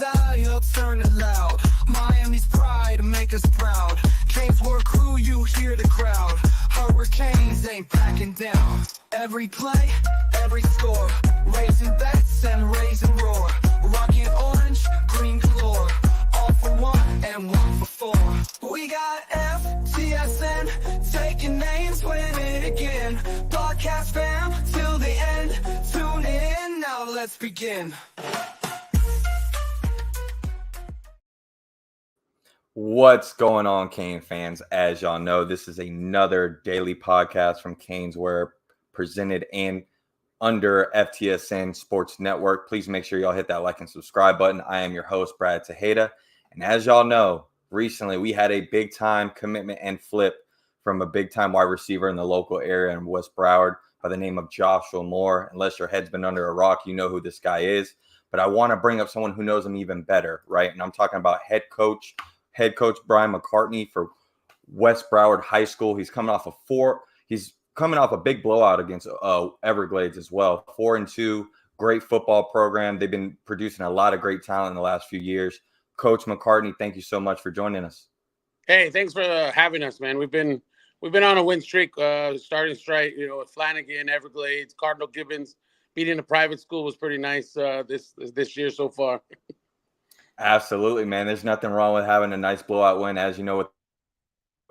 dial, turn it loud. Miami's pride, make us proud. CanesWear crew, you hear the crowd. Hurricanes ain't backing down. Every play, every score, raising bets and raising roar. Rocking orange, green galore. All for one and one for four. We got FTSN, taking names, win it again. Broadcast fam, till the end. Tune in, now let's begin. What's going on, Cane fans? As y'all know, this is another daily podcast from CanesWear, presented and under FTSN Sports Network. Please make sure y'all hit that like and subscribe button. I am your host, Brad Tejeda. And as y'all know, recently we had a big-time commitment and flip from a big-time wide receiver in the local area in West Broward by the name of Joshua Moore. Unless your head's been under a rock, you know who this guy is. But I want to bring up someone who knows him even better, right? And I'm talking about head coach Brian McCartney for West Broward High School. He's coming off a big blowout against Everglades as well. 4-2, great football program. They've been producing a lot of great talent in the last few years. Coach McCartney, thank you so much for joining us. Hey, thanks for having us, man. We've been on a win streak, starting straight, with Flanagan, Everglades, Cardinal Gibbons. Beating a private school was pretty nice this year so far. Absolutely, man. There's nothing wrong with having a nice blowout win. As you know, with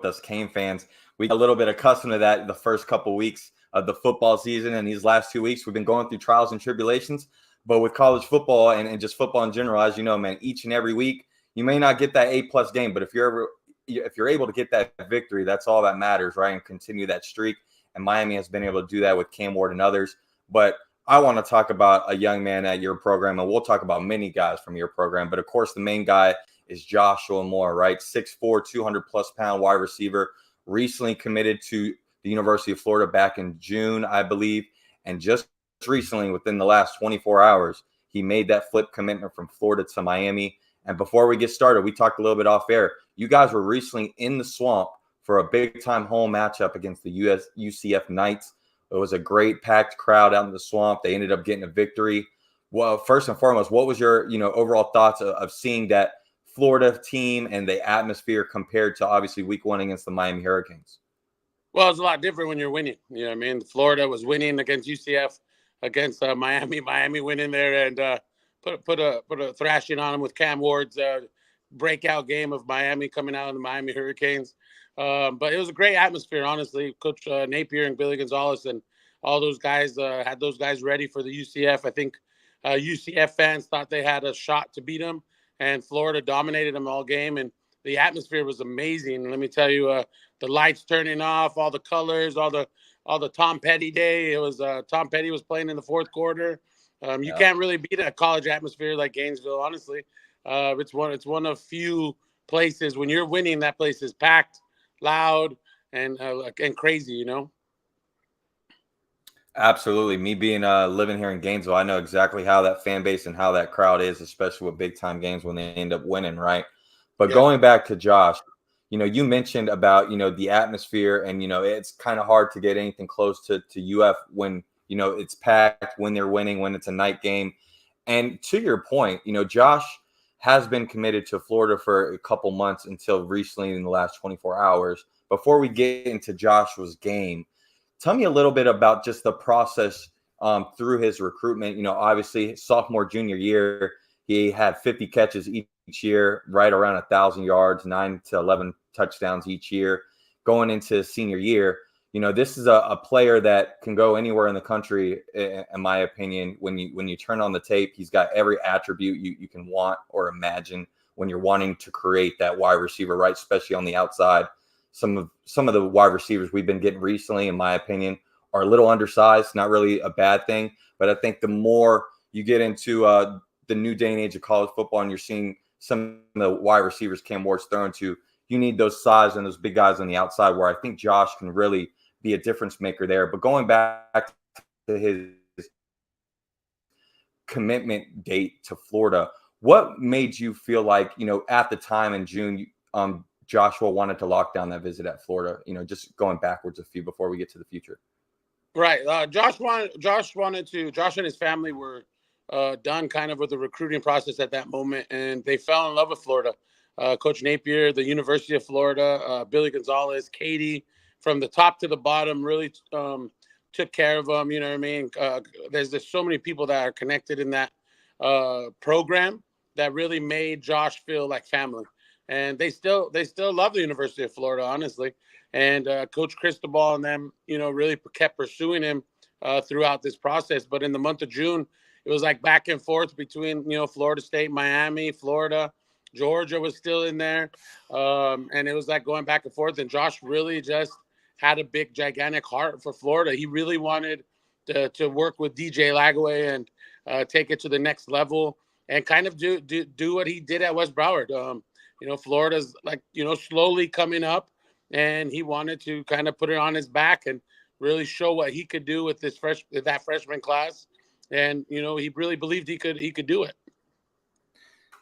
us Cane fans, we got a little bit accustomed to that the first couple of weeks of the football season. And these last 2 weeks, we've been going through trials and tribulations. But with college football and just football in general, as you know, man, each and every week, you may not get that A+ game. But if you're able to get that victory, that's all that matters, right? And continue that streak. And Miami has been able to do that with Cam Ward and others. But I want to talk about a young man at your program, and we'll talk about many guys from your program. But, of course, the main guy is Joshua Moore, right? 6'4", 200-plus pound wide receiver, recently committed to the University of Florida back in June, I believe. And just recently, within the last 24 hours, he made that flip commitment from Florida to Miami. And before we get started, we talked a little bit off air. You guys were recently in the swamp for a big-time home matchup against the UCF Knights. It was a great packed crowd out in the swamp. They ended up getting a victory. Well, first and foremost, what was your overall thoughts of seeing that Florida team and the atmosphere compared to obviously week 1 against the Miami Hurricanes? Well, it's a lot different when you're winning. You know what I mean? Florida was winning against UCF, against Miami. Miami went in there and put a thrashing on them with Cam Ward's breakout game of Miami coming out of the Miami Hurricanes. But it was a great atmosphere, honestly. Coach Napier and Billy Gonzalez and all those guys had those guys ready for the UCF. I think UCF fans thought they had a shot to beat them, and Florida dominated them all game. And the atmosphere was amazing. Let me tell you, the lights turning off, all the colors, all the Tom Petty day. It was Tom Petty was playing in the fourth quarter. You can't really beat a college atmosphere like Gainesville, honestly. It's one of few places when you're winning, that place is packed, loud, and crazy, Absolutely. Me being living here in Gainesville, I know exactly how that fan base and how that crowd is, especially with big time games when they end up winning, right? But going back to Josh, you mentioned about the atmosphere, and it's kind of hard to get anything close to UF when it's packed, when they're winning, when it's a night game. And to your point, Josh has been committed to Florida for a couple months until recently in the last 24 hours. Before we get into Joshua's game, tell me a little bit about just the process through his recruitment. Obviously, sophomore, junior year, he had 50 catches each year, right around 1,000 yards, 9 to 11 touchdowns each year. Going into his senior year, this is a player that can go anywhere in the country, in my opinion. When you turn on the tape, he's got every attribute you can want or imagine when you're wanting to create that wide receiver, right? Especially on the outside. Some of the wide receivers we've been getting recently, in my opinion, are a little undersized. Not really a bad thing, but I think the more you get into the new day and age of college football, and you're seeing some of the wide receivers Cam Ward's throwing to, you need those size and those big guys on the outside, where I think Josh can really be a difference maker there. But going back to his commitment date to Florida, what made you feel like, at the time in June, Joshua wanted to lock down that visit at Florida, just going backwards a few before we get to the future? Right. Josh and his family were done kind of with the recruiting process at that moment, and they fell in love with Florida. Coach Napier, the University of Florida, Billy Gonzalez, Katie, from the top to the bottom, really took care of them. You know what I mean? There's just so many people that are connected in that program that really made Josh feel like family. And they still love the University of Florida, honestly. And Coach Cristobal and them, really kept pursuing him throughout this process. But in the month of June, it was like back and forth between, Florida State, Miami, Florida, Georgia was still in there. And it was like going back and forth. And Josh really just had a big, gigantic heart for Florida. He really wanted to work with DJ Lagaway and take it to the next level and kind of do what he did at West Broward. Florida's like, slowly coming up, and he wanted to kind of put it on his back and really show what he could do with that freshman class. And, he really believed he could do it.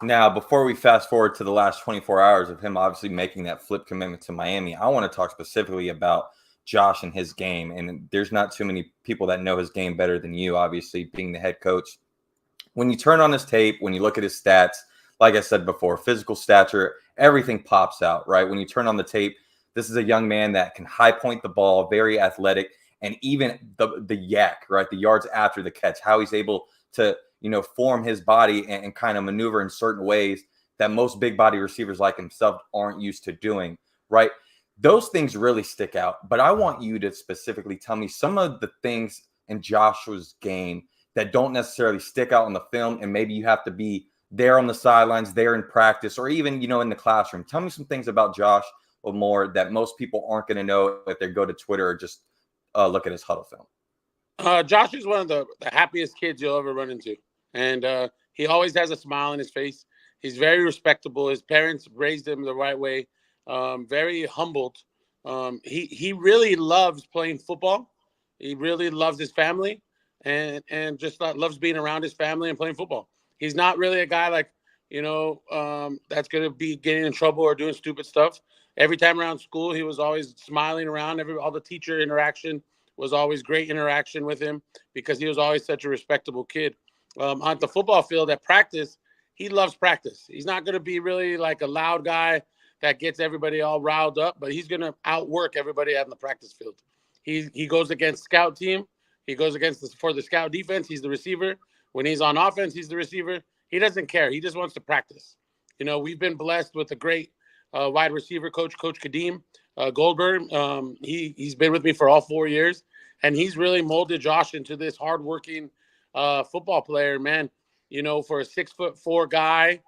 Now, before we fast forward to the last 24 hours of him obviously making that flip commitment to Miami, I want to talk specifically about Josh and his game. And there's not too many people that know his game better than you, obviously, being the head coach. When you turn on his tape, when you look at his stats, like I said before, physical stature, everything pops out, right? When you turn on the tape, this is a young man that can high point the ball, very athletic, and even the yak, right? The yards after the catch, how he's able to, form his body and kind of maneuver in certain ways that most big body receivers like himself aren't used to doing, right? Those things really stick out. But I want you to specifically tell me some of the things in Joshua's game that don't necessarily stick out on the film, and maybe you have to be there on the sidelines, there in practice, or even, in the classroom. Tell me some things about Josh or more that most people aren't going to know if they go to Twitter or just look at his huddle film. Josh is one of the happiest kids you'll ever run into. And he always has a smile on his face. He's very respectable. His parents raised him the right way. Very humbled. He really loves playing football. He really loves his family and just loves being around his family and playing football. He's not really a guy like, that's going to be getting in trouble or doing stupid stuff. Every time around school, he was always smiling around. All the teacher interaction was always great interaction with him because he was always such a respectable kid. On the football field at practice, he loves practice. He's not going to be really like a loud guy that gets everybody all riled up, but he's going to outwork everybody out in the practice field. He goes against scout team. He goes for the scout defense. He's the receiver. When he's on offense, he's the receiver. He doesn't care. He just wants to practice. We've been blessed with a great wide receiver coach, Coach Kadeem Goldberg. He's been with me for all 4 years, and he's really molded Josh into this hardworking football player, man. For a 6'4" guy,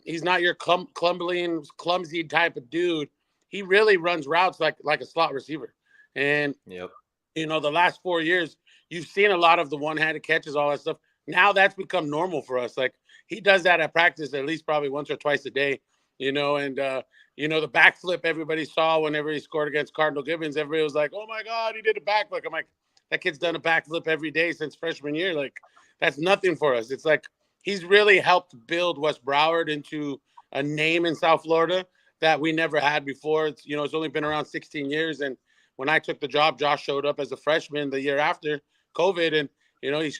he's not your clumsy type of dude. He really runs routes like a slot receiver. And yep. The last 4 years, you've seen a lot of the one-handed catches, all that stuff. Now that's become normal for us. Like he does that at practice at least probably once or twice a day. And the backflip everybody saw whenever he scored against Cardinal Gibbons, everybody was like, "Oh my God, he did a backflip." I'm like, that kid's done a backflip every day since freshman year. Like, that's nothing for us. It's like he's really helped build West Broward into a name in South Florida that we never had before. It's only been around 16 years. And when I took the job, Josh showed up as a freshman the year after COVID. And,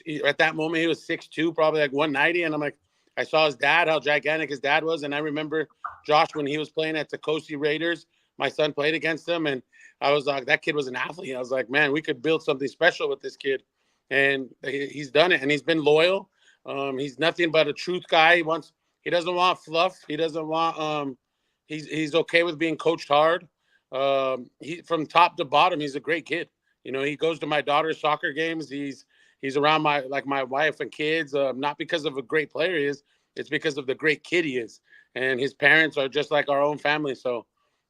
he at that moment, he was 6'2", probably like 190. And I'm like, I saw his dad, how gigantic his dad was. And I remember Josh, when he was playing at the Coastie Raiders, my son played against him. And I was like, that kid was an athlete. I was like, man, we could build something special with this kid. And he's done it. And he's been loyal. He's nothing but a truth guy. He doesn't want fluff. He doesn't want, he's okay with being coached hard. He from top to bottom, he's a great kid. He goes to my daughter's soccer games. He's around my wife and kids, not because of a great player he is. It's because of the great kid he is. And his parents are just like our own family. So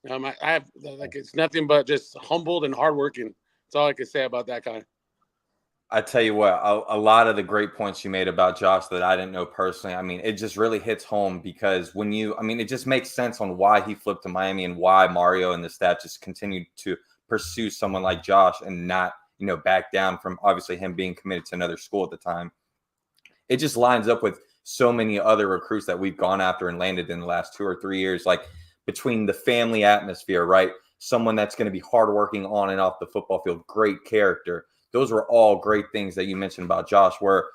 I have it's nothing but just humbled and hardworking. That's all I can say about that guy. I tell you what, a lot of the great points you made about Josh that I didn't know personally, I mean, it just really hits home because it just makes sense on why he flipped to Miami and why Mario and the staff just continued to pursue someone like Josh and not, back down from obviously him being committed to another school at the time. It just lines up with so many other recruits that we've gone after and landed in the last 2 or 3 years, like between the family atmosphere, right? Someone that's going to be hardworking on and off the football field, great character. Those were all great things that you mentioned about Josh, where,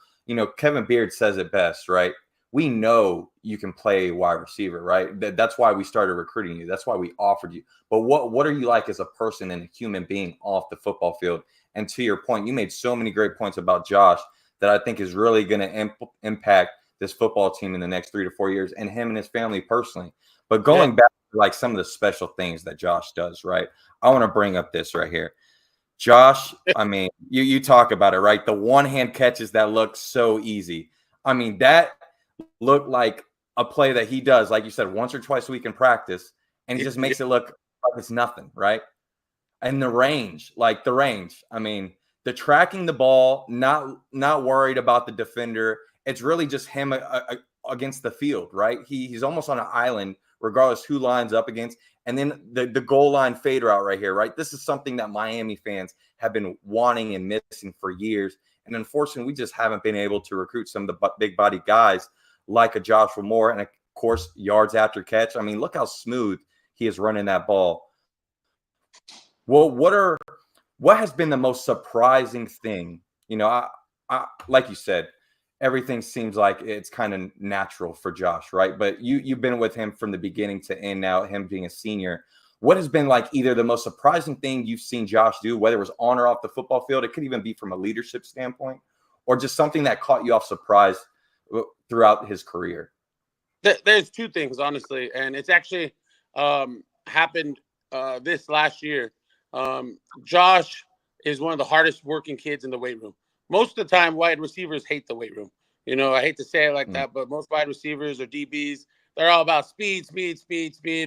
Kevin Beard says it best, right? We know you can play wide receiver, right? That's why we started recruiting you. That's why we offered you. But what are you like as a person and a human being off the football field? And to your point, you made so many great points about Josh that I think is really going to impact this football team in the next 3 to 4 years, and him and his family personally. But going back to like some of the special things that Josh does, right? I want to bring up this right here. Josh, I mean, you talk about it, right? The one-hand catches that look so easy. I mean, that looked like a play that he does, like you said, once or twice a week in practice, and he just makes it look like it's nothing, right? And the range, I mean, the tracking the ball, not worried about the defender. It's really just him against the field, right? He's almost on an island, regardless who lines up against. And then the goal line fade route right here, right? This is something that Miami fans have been wanting and missing for years. And unfortunately, we just haven't been able to recruit some of the big body guys like a Joshua Moore. And of course, yards after catch. I mean, look how smooth he is running that ball. Well, what has been the most surprising thing? I like you said, everything seems like it's kind of natural for Josh, right? But you've been with him from the beginning to end now, him being a senior. What has been like either the most surprising thing you've seen Josh do, whether it was on or off the football field, it could even be from a leadership standpoint, or just something that caught you off surprise throughout his career? There's two things, honestly, and it's actually happened this last year. Josh is one of the hardest working kids in the weight room. Most of the time, wide receivers hate the weight room. I hate to say it like that, but most wide receivers or DBs, they're all about speed, 7-on-7,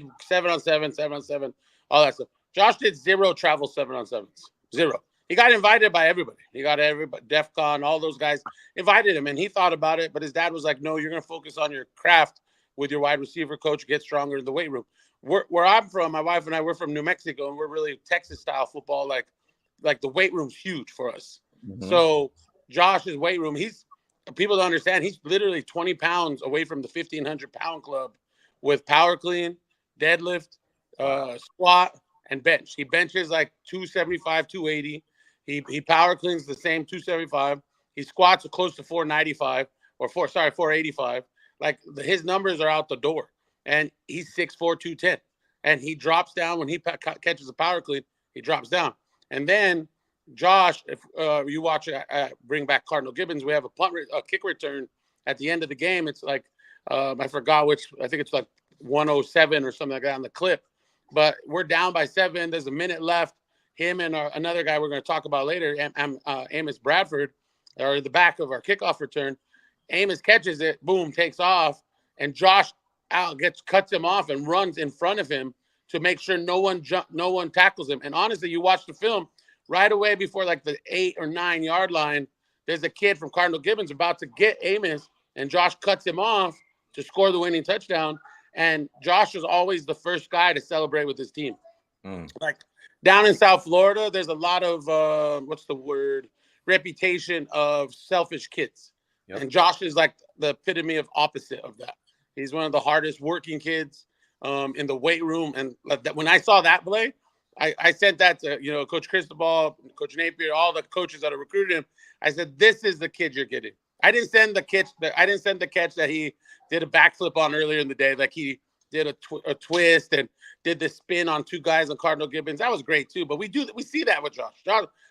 7-on-7, all that stuff. Josh did 0 travel 7-on-7s, 0. He got invited by everybody. He got everybody, DEF CON, all those guys invited him, and he thought about it, but his dad was like, no, you're going to focus on your craft with your wide receiver coach, get stronger in the weight room. Where I'm from, my wife and I, we're from New Mexico, and we're really Texas-style football. Like the weight room's huge for us. Mm-hmm. So Josh's weight room, people don't understand, he's literally 20 pounds away from the 1,500-pound club with power clean, deadlift, squat, and bench. He benches like 275, 280. He power cleans the same 275. He squats close to 495 or 485. Like his numbers are out the door. And he's 6'4", 210. And he drops down when he catches a power clean. He drops down. And then Josh, if you watch bring back Cardinal Gibbons, we have a kick return at the end of the game. It's like I forgot which. I think it's like 107 or something like that on the clip. But we're down by 7. There's a minute left. Him and another guy we're going to talk about later, Amos Bradford, are in the back of our kickoff return. Amos catches it, boom, takes off, and Josh cuts him off and runs in front of him to make sure no one tackles him. And honestly, you watch the film right away before like the 8 or 9 yard line. There's a kid from Cardinal Gibbons about to get Amos, and Josh cuts him off to score the winning touchdown. And Josh was always the first guy to celebrate with his team. Like down in South Florida, there's a lot of reputation of selfish kids. Yep. And Josh is like the epitome of opposite of that. He's one of the hardest working kids in the weight room. And when I saw that play, I sent that to Coach Cristobal, Coach Napier, all the coaches that have recruited him. I said, "This is the kid you're getting." I didn't send the catch that he did a backflip on earlier in the day, like he did a twist and did the spin on 2 guys on Cardinal Gibbons. That was great too. But we see that with Josh.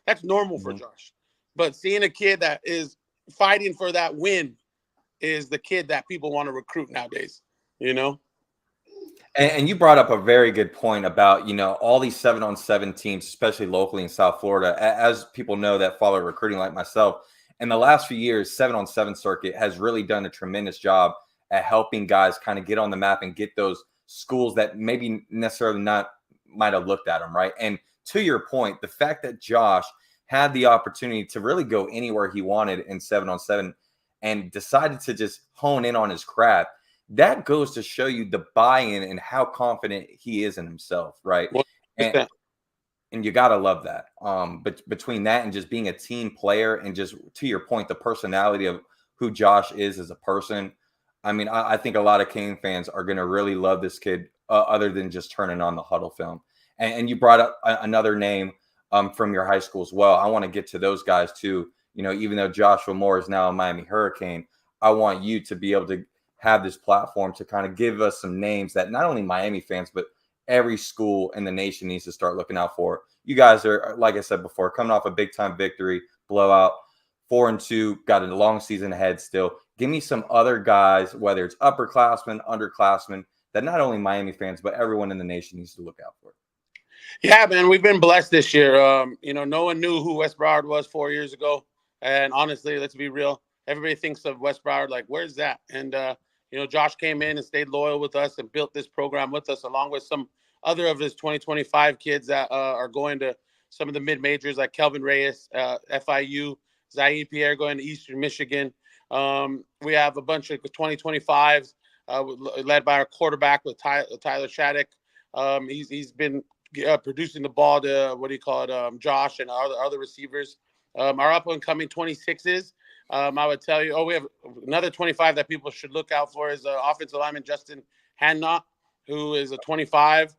That's normal for Josh. But seeing a kid that is fighting for that win is the kid that people want to recruit nowadays. And you brought up a very good point about, all these 7-on-7 teams, especially locally in South Florida. As people know that follow recruiting like myself, in the last few years, 7-on-7 circuit has really done a tremendous job at helping guys kind of get on the map and get those schools that maybe necessarily not might have looked at them, right? And to your point, the fact that Josh had the opportunity to really go anywhere he wanted in 7-on-7 and decided to just hone in on his craft, that goes to show you the buy-in and how confident he is in himself, right? And you got to love that. But between that and just being a team player and just, to your point, the personality of who Josh is as a person, I mean, I think a lot of Cane fans are going to really love this kid other than just turning on the huddle film. And you brought up another name from your high school as well. I want to get to those guys too. even though Joshua Moore is now a Miami Hurricane, I want you to be able to have this platform to kind of give us some names that not only Miami fans, but every school in the nation needs to start looking out for. You guys are, like I said before, coming off a big time victory, blowout, 4-2, got a long season ahead still. Give me some other guys, whether it's upperclassmen, underclassmen, that not only Miami fans, but everyone in the nation needs to look out for. Yeah, man, we've been blessed this year. No one knew who West Broward was 4 years ago. And honestly, let's be real. Everybody thinks of West Broward like, where's that? And, Josh came in and stayed loyal with us and built this program with us, along with some other of his 2025 kids that are going to some of the mid-majors, like Kelvin Reyes, FIU, Zaire Pierre going to Eastern Michigan. We have a bunch of 2025s led by our quarterback with Tyler Shattuck. He's been producing the ball to Josh and our other receivers. Our up-and-coming 26s, I would tell you, we have another 25 that people should look out for is offensive lineman Justin Hanna, who is a 25.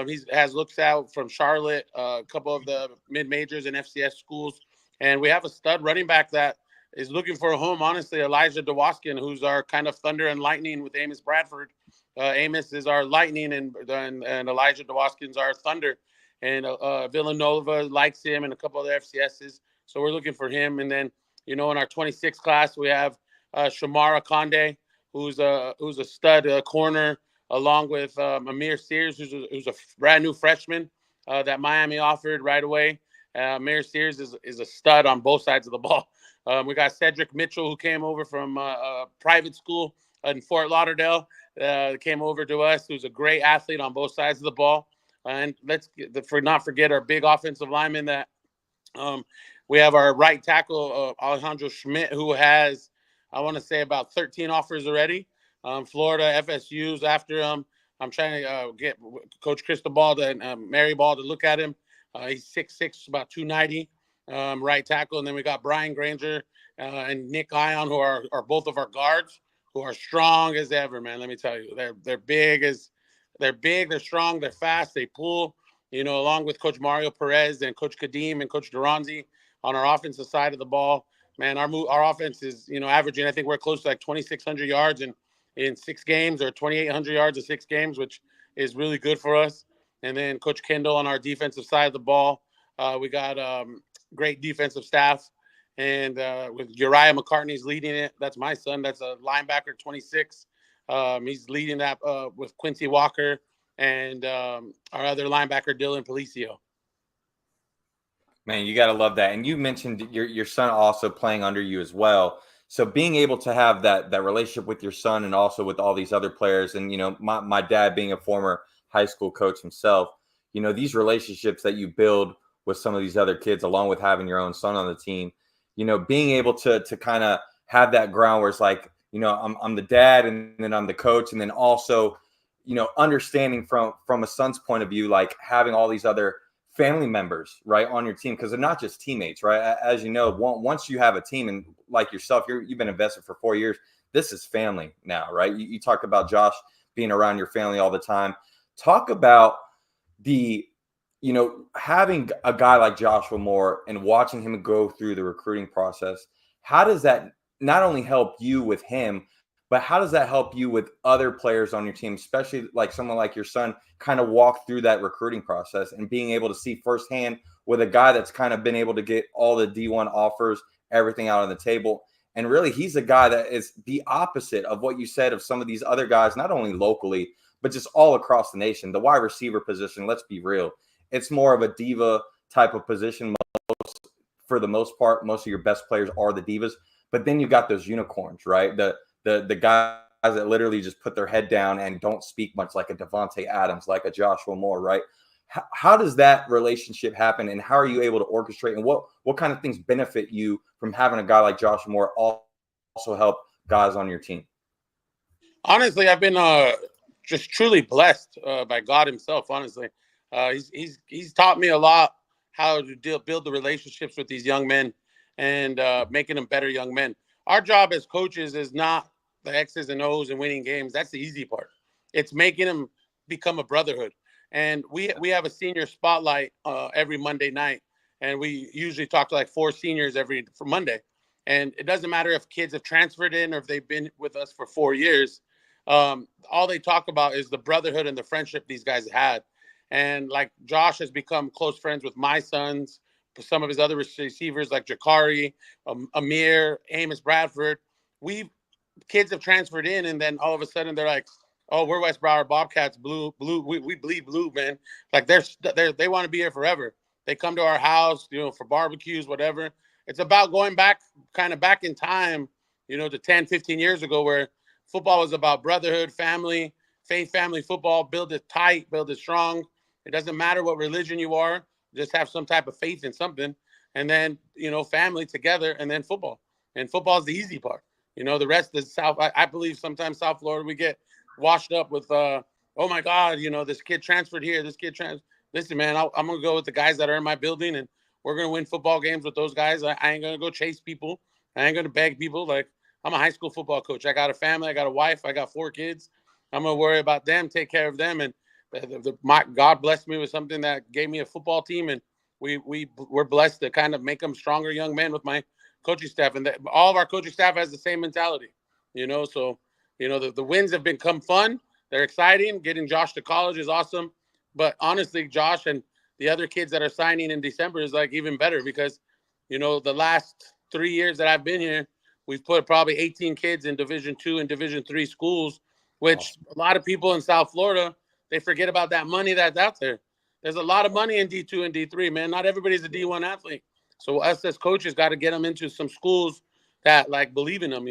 He has looks out from Charlotte, a couple of the mid-majors and FCS schools. And we have a stud running back that is looking for a home, honestly, Elijah DeWaskin, who's our kind of thunder and lightning with Amos Bradford. Amos is our lightning, and Elijah DeWaskin's our thunder. And Villanova likes him and a couple other FCSs. So we're looking for him. And then, in our 26 class, we have Shamara Conde, who's a stud corner, along with Amir Sears, who's a brand new freshman that Miami offered right away. Amir Sears is a stud on both sides of the ball. We got Cedric Mitchell, who came over from a private school in Fort Lauderdale, came over to us, who's a great athlete on both sides of the ball. And let's not forget our big offensive lineman that we have our right tackle, Alejandro Schmidt, who has, I want to say, about 13 offers already. Florida, FSU's after him. I'm trying to get Coach Cristobal and Mary Ball to look at him. He's 6'6", about 290, right tackle. And then we got Brian Granger and Nick Ion, who are both of our guards, who are strong as ever, man. Let me tell you, they're big, they're strong, they're fast, they pull. Along with Coach Mario Perez and Coach Kadeem and Coach Duranzi on our offensive side of the ball. Man, our offense is, averaging, I think we're close to like 2,600 yards in 6 games, or 2,800 yards in 6 games, which is really good for us. And then Coach Kendall on our defensive side of the ball. We got great defensive staff. And with Uriah McCartney's leading it. That's my son. That's a linebacker, 26. He's leading that with Quincy Walker and our other linebacker, Dylan Policio. Man, you got to love that. And you mentioned your son also playing under you as well. So being able to have that relationship with your son and also with all these other players, and, my dad being a former high school coach himself, these relationships that you build with some of these other kids, along with having your own son on the team, being able to kind of have that ground where it's like, I'm the dad and then I'm the coach. And then also, understanding from a son's point of view, like having all these other family members, right, on your team, because they're not just teammates, right? As you know, once you have a team, and like yourself, you've been invested for 4 years, this is family now, right? You talked about Josh being around your family all the time. Talk about having a guy like Joshua Moore and watching him go through the recruiting process. How does that not only help you with him, but how does that help you with other players on your team, especially like someone like your son, kind of walk through that recruiting process and being able to see firsthand with a guy that's kind of been able to get all the D1 offers, everything out on the table. And really, he's a guy that is the opposite of what you said of some of these other guys, not only locally, but just all across the nation. The wide receiver position, let's be real, it's more of a diva type of position. For the most part, most of your best players are the divas. But then you got those unicorns, right? The guys that literally just put their head down and don't speak much, like a Devontae Adams, like a Joshua Moore, right? How does that relationship happen, and how are you able to orchestrate, and what kind of things benefit you from having a guy like Joshua Moore also help guys on your team? Honestly, I've been just truly blessed by God himself, honestly. He's taught me a lot how to build the relationships with these young men and making them better young men. Our job as coaches is not the X's and O's and winning games. That's the easy part. It's making them become a brotherhood. And we have a senior spotlight every Monday night. and we usually talk to like 4 seniors for Monday. And it doesn't matter if kids have transferred in or if they've been with us for 4 years. All they talk about is the brotherhood and the friendship these guys had. And like Josh has become close friends with my sons, some of his other receivers like Jakari, Amir, Amos Bradford. Kids have transferred in, and then all of a sudden they're like, "Oh, we're West Broward Bobcats, blue. We bleed blue, man." Like they want to be here forever. They come to our house, for barbecues, whatever. It's about going back in time, to 10, 15 years ago, where football was about brotherhood, family, faith, family football. Build it tight, build it strong. It doesn't matter what religion you are. Just have some type of faith in something, and then family together, and then football. And football is the easy part. The rest is South. I believe sometimes South Florida we get washed up with, oh my God, this kid transferred here. This kid Listen, man, I'm gonna go with the guys that are in my building, and we're gonna win football games with those guys. I ain't gonna go chase people. I ain't gonna beg people. Like, I'm a high school football coach. I got a family. I got a wife. I got 4 kids. I'm gonna worry about them, take care of them, and my God blessed me with something that gave me a football team, and we're blessed to kind of make them stronger young men with my coaching staff, and all of our coaching staff has the same mentality. So the wins have become fun. They're exciting. Getting Josh to college is awesome, but honestly, Josh and the other kids that are signing in December is like even better, because the last 3 years that I've been here, we've put probably 18 kids in Division II and Division III schools, which a lot of people in South Florida, they forget about that money that's out there. There's a lot of money in D2 and D3, man. Not everybody's a D1 athlete. So us as coaches got to get them into some schools that like believe in them,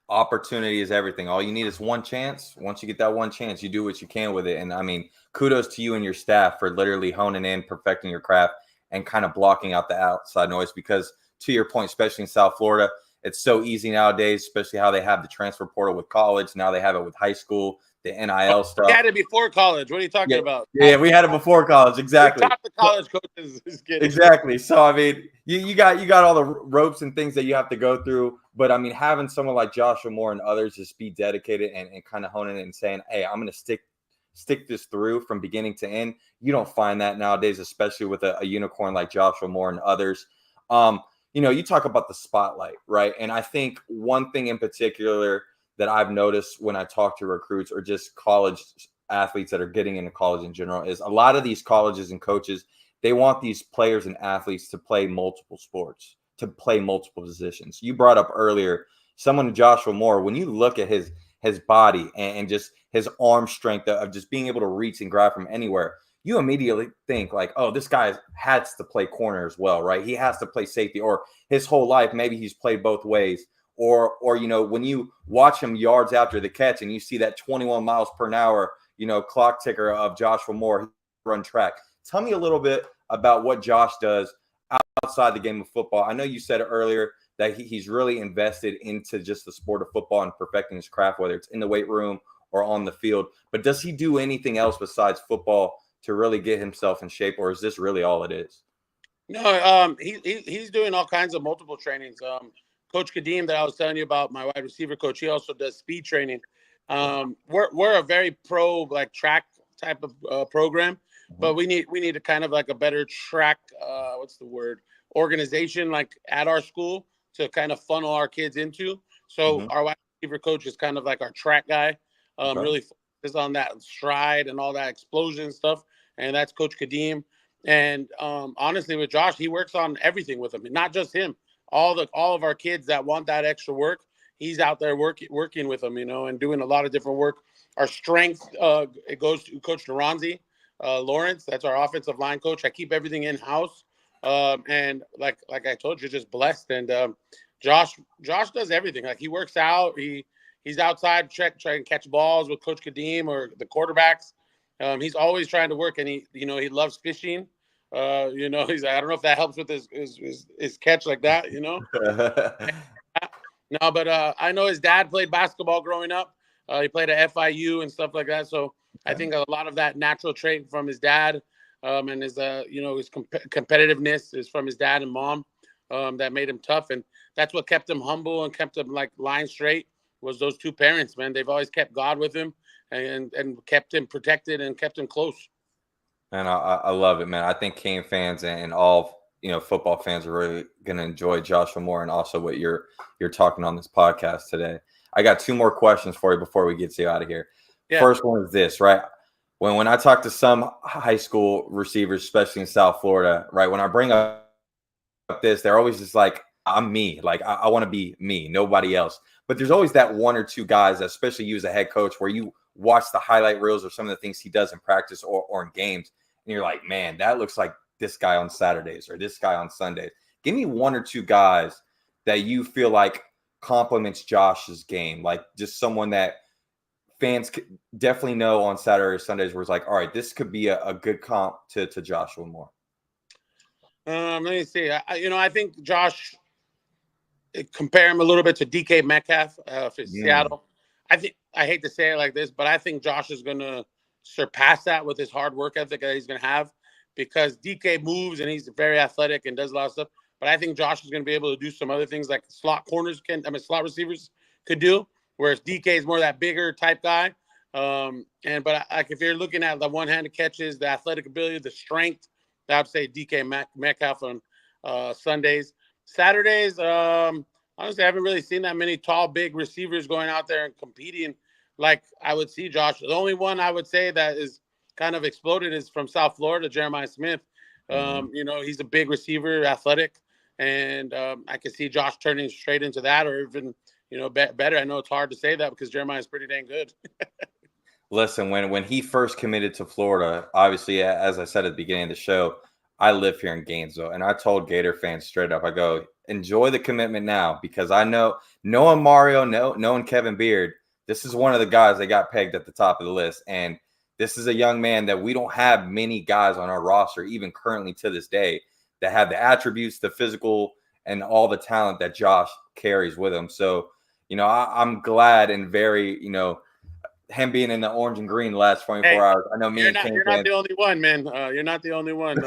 Opportunity is everything. All you need is one chance. Once you get that one chance, you do what you can with it. And I mean, kudos to you and your staff for literally honing in, perfecting your craft, and kind of blocking out the outside noise. Because to your point, especially in South Florida, it's so easy nowadays, especially how they have the transfer portal with college. Now they have it with high school, the NIL stuff. We had it before college. What are you talking about? Yeah, we had it before college. Exactly. We taught the college coaches. Exactly. So I mean, you got all the ropes and things that you have to go through. But I mean, having someone like Joshua Moore and others just be dedicated and kind of honing it and saying, "Hey, I'm going to stick this through from beginning to end." You don't find that nowadays, especially with a unicorn like Joshua Moore and others. You talk about the spotlight, right? And I think one thing in particular that I've noticed when I talk to recruits or just college athletes that are getting into college in general is a lot of these colleges and coaches, they want these players and athletes to play multiple sports, to play multiple positions. You brought up earlier someone, Joshua Moore, when you look at his body and just his arm strength of just being able to reach and grab from anywhere, you immediately think like, oh, this guy has to play corner as well, right? He has to play safety, or his whole life, maybe he's played both ways. Or when you watch him yards after the catch and you see that 21 miles per hour, clock ticker of Joshua Moore run track. Tell me a little bit about what Josh does outside the game of football. I know you said earlier that he's really invested into just the sport of football and perfecting his craft, whether it's in the weight room or on the field. But does he do anything else besides football to really get himself in shape, or is this really all it is? No, he's doing all kinds of multiple trainings. Coach Kadeem that I was telling you about, my wide receiver coach, he also does speed training. We're a very pro track type of program, but we need to kind of like a better track. Organization at our school to kind of funnel our kids into. So our wide receiver coach is kind of like our track guy. Really focuses on that stride and all that explosion stuff. And that's Coach Kadeem. And honestly, with Josh, he works on everything with him, and not just him. All of our kids that want that extra work, he's out there working with them, and doing a lot of different work. Our strength, it goes to Coach Duranzi, Lawrence. That's our offensive line coach. I keep everything in house, and like I told you, just blessed. And Josh does everything. He works out. He's outside trying to catch balls with Coach Kadeem or the quarterbacks. He's always trying to work, and he loves fishing. He's I don't know if that helps with his catch like that. No, but I know his dad played basketball growing up. He played at FIU and stuff like that. So I think a lot of that natural trait from his dad, and his his competitiveness is from his dad and mom, that made him tough, and that's what kept him humble and kept him line straight. Was those two parents, man? They've always kept God with him and kept him protected and kept him close. And I love it, man. I think Cane fans and all football fans are really going to enjoy Joshua Moore and also what you're talking on this podcast today. I got two more questions for you before we get you out of here. Yeah. First one is this, right? When I talk to some high school receivers, especially in South Florida, right? When I bring up this, they're always just like, I'm me. Like, I want to be me, nobody else. But there's always that one or two guys, especially you as a head coach, where you watch the highlight reels or some of the things he does in practice or in games. And you're like, man, that looks like this guy on Saturdays or this guy on Sundays. Give me one or two guys that you feel like complements Josh's game, like just someone that fans definitely know on Saturday or Sundays where it's like, all right, this could be a good comp to Joshua Moore. Let me see. I think Josh, compare him a little bit to DK Metcalf for Seattle. I hate to say it like this, but I think Josh is going to surpass that with his hard work ethic that he's going to have, because DK moves and he's very athletic and does a lot of stuff. But I think Josh is going to be able to do some other things like slot receivers could do, whereas DK is more that bigger type guy. But if you're looking at the one-handed catches, the athletic ability, the strength, I would say DK Metcalf on Sundays. Saturdays, honestly, I haven't really seen that many tall, big receivers going out there and competing like I would see Josh. The only one I would say that is kind of exploded is from South Florida, Jeremiah Smith. He's a big receiver, athletic, and I can see Josh turning straight into that, or even better. I know it's hard to say that because Jeremiah is pretty dang good. Listen, when he first committed to Florida, obviously, as I said at the beginning of the show, I live here in Gainesville, and I told Gator fans straight up, I go, enjoy the commitment now, because I know, knowing Mario, knowing Kevin Beard, this is one of the guys that got pegged at the top of the list. And this is a young man that we don't have many guys on our roster, even currently to this day, that have the attributes, the physical, and all the talent that Josh carries with him. So, I'm glad and very, him being in the orange and green the last 24 hours. I know you're not the only one, man. You're not the only one.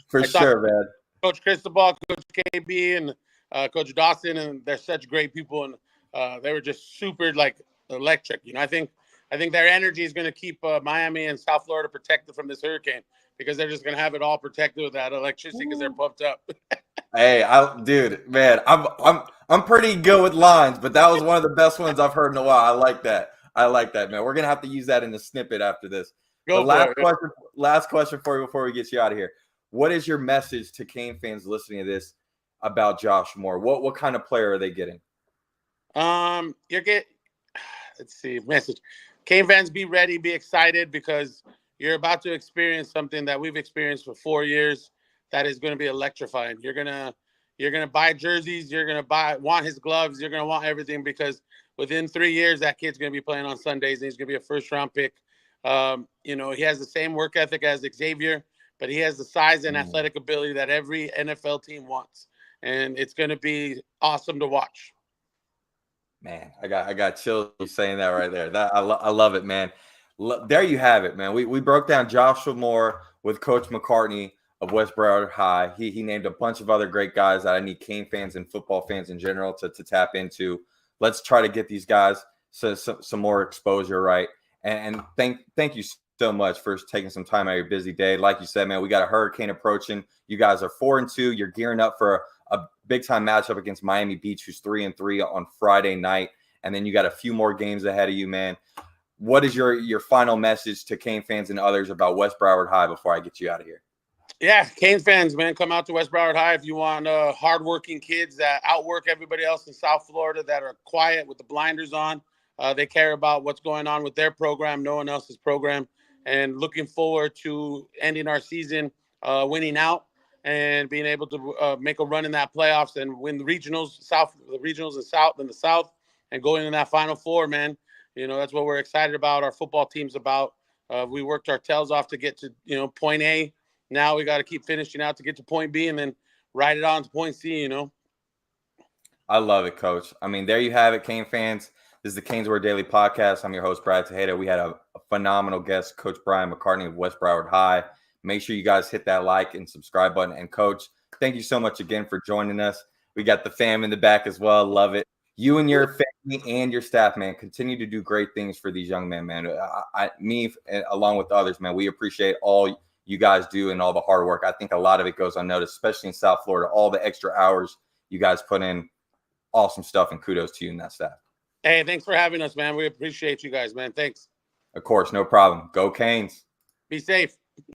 For sure, man. Coach Cristobal, Coach KB, and Coach Dawson, and they're such great people, and they were just super electric. I think their energy is going to keep Miami and South Florida protected from this hurricane, because they're just going to have it all protected with that electricity because they're pumped up. Hey, dude, man, I'm pretty good with lines, but that was one of the best ones I've heard in a while. I like that, man. We're gonna have to use that in the snippet after this. Last question for you before we get you out of here. What is your message to Cane fans listening to this about Josh Moore? What kind of player are they getting? Let's see, message. Cane fans, be ready, be excited, because you're about to experience something that we've experienced for 4 years that is going to be electrifying. You're gonna buy jerseys, you're gonna want his gloves, you're gonna want everything, because within 3 years that kid's gonna be playing on Sundays and he's gonna be a first-round pick. He has the same work ethic as Xavier, but he has the size and athletic ability that every NFL team wants, and it's gonna be awesome to watch. Man, I got chills saying that right there. I love it, man. There you have it, man. We broke down Joshua Moore with Coach McCartney of West Broward High. He named a bunch of other great guys that I need Cane fans and football fans in general to tap into. Let's try to get these guys some more exposure, right? And thank you so much for taking some time out of your busy day. Like you said, man, we got a hurricane approaching. You guys are 4-2. You're gearing up for a big-time matchup against Miami Beach, who's 3-3 on Friday night. And then you got a few more games ahead of you, man. What is your final message to Cane fans and others about West Broward High before I get you out of here? Yeah, Canes fans, man, come out to West Broward High if you want hardworking kids that outwork everybody else in South Florida, that are quiet with the blinders on. They care about what's going on with their program, no one else's program, and looking forward to ending our season winning out and being able to make a run in that playoffs and win the regionals in the South, and going in that Final Four, man. That's what we're excited about. Our football team's about. We worked our tails off to get to point A. Now we got to keep finishing out to get to point B and then ride it on to point C, I love it, Coach. I mean, there you have it, Cane fans. This is the CanesWear Daily Podcast. I'm your host, Brad Tejeda. We had a phenomenal guest, Coach Brian McCartney of West Broward High. Make sure you guys hit that like and subscribe button. And, Coach, thank you so much again for joining us. We got the fam in the back as well. Love it. You and your family and your staff, man, continue to do great things for these young men, man. Me, along with others, man, we appreciate all you guys do and all the hard work. I think a lot of it goes unnoticed, especially in South Florida. All the extra hours you guys put in, awesome stuff, and kudos to you and that staff. Hey, thanks for having us, man. We appreciate you guys, man. Thanks. Of course, no problem. Go Canes. Be safe.